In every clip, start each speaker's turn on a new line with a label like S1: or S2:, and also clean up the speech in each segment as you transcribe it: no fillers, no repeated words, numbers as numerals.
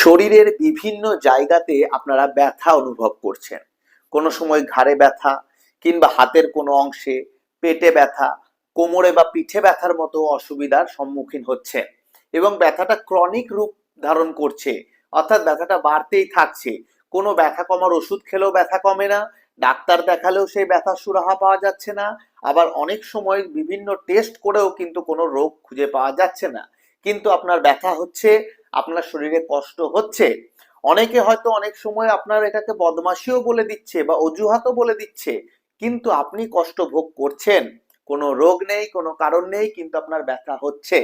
S1: শরীরের বিভিন্ন জায়গাতে আপনারা ব্যথা অনুভব করছেন। কোনো সময় ঘাড়ে ব্যথা, কিংবা হাতের কোনো অংশে, পেটে ব্যথা, কোমরে বা পিঠে ব্যথার মতো অসুবিধার সম্মুখীন হচ্ছেন এবং ব্যথাটা ক্রনিক রূপ ধারণ করছে, অর্থাৎ ব্যথাটা বাড়তেই থাকছে। কোনো ব্যথা কমার ওষুধ খেলেও ব্যথা কমে না, ডাক্তার দেখালেও সেই ব্যথার সুরাহা পাওয়া যাচ্ছে না, আবার অনেক সময় বিভিন্ন টেস্ট করেও কিন্তু কোনো রোগ খুঁজে পাওয়া যাচ্ছে না, কিন্তু আপনার ব্যথা হচ্ছে, আপনার শরীরে কষ্ট হচ্ছে। অনেকে হয়তো অনেক সময় আপনার এটাকে বদমাশিও বলে দিচ্ছে বা অজুহাতও বলে দিচ্ছে, কিন্তু আপনি কষ্ট ভোগ করছেন। কোনো রোগ নেই, কোনো কারণ নেই, কিন্তু আপনার ব্যথা হচ্ছে।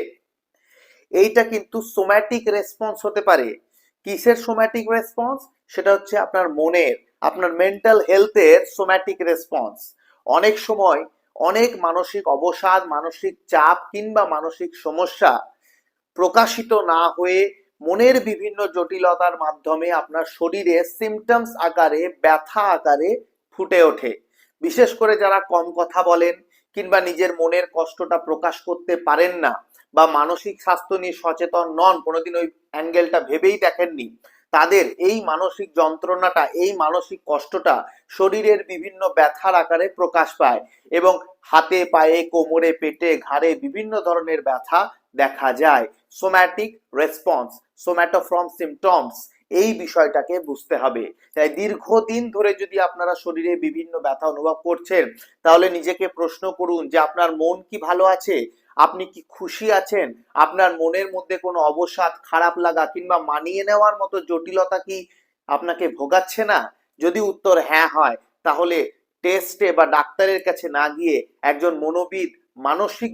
S1: এইটা কিন্তু সোম্যাটিক রেসপন্স হতে পারে। কিসের সোম্যাটিক রেসপন্স? সেটা হচ্ছে আপনার মনের, আপনার মেন্টাল হেলথের সোম্যাটিক রেসপন্স। অনেক সময় অনেক মানসিক অবসাদ, মানসিক চাপ কিংবা মানসিক সমস্যা প্রকাশিত না হয়ে মনের বিভিন্ন জটিলতার মাধ্যমে আপনার শরীরে সিমটমস আকারে, ব্যথা আকারে ফুটে ওঠে। বিশেষ করে যারা কম কথা বলেন কিংবা নিজের মনের কষ্টটা প্রকাশ করতে পারেন না, বা মানসিক স্বাস্থ্য নিয়ে সচেতন নন, কোনোদিন ওই অ্যাঙ্গেলটা ভেবেই দেখেননি, তাদের এই মানসিক যন্ত্রণাটা, এই মানসিক কষ্টটা শরীরের বিভিন্ন ব্যথার আকারে প্রকাশ পায় এবং হাতে, পায়ে, কোমরে, পেটে, ঘাড়ে বিভিন্ন ধরনের ব্যথা দেখা যায়। সোম্যাটিক রেসপন্স, সোম্যাটোফর্ম সিমটমস, এই বিষয়টাকে বুঝতে হবে। তাই দীর্ঘদিন ধরে যদি আপনারা শরীরে বিভিন্ন ব্যথা অনুভব করছেন, তাহলে নিজেকে প্রশ্ন করুন যে আপনার মন কি ভালো আছে, আপনি কি খুশি আছেন, আপনার মনের মধ্যে কোনো অবসাদ, খারাপ লাগা কিংবা মানিয়ে নেওয়ার মতো জটিলতা কি আপনাকে ভোগাচ্ছে না? যদি উত্তর হ্যাঁ হয়, তাহলে টেস্টে বা ডাক্তারের কাছে না গিয়ে একজন মনোবিদ, মানসিক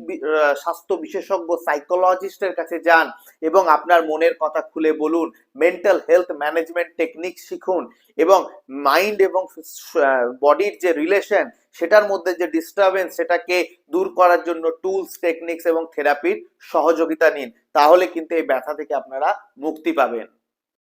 S1: স্বাস্থ্য বিশেষজ্ঞ, সাইকোলজিস্টের কাছে যান এবং আপনার মনের কথা খুলে বলুন। মেন্টাল হেলথ ম্যানেজমেন্ট টেকনিক শিখুন এবং মাইন্ড এবং বডির যে রিলেশন, সেটার মধ্যে যে ডিস্টারবেন্স, সেটাকে দূর করার জন্য টুলস, টেকনিক্স এবং থেরাপির সহযোগিতা নিন। তাহলে কিন্তু এই ব্যথা থেকে আপনারা মুক্তি পাবেন।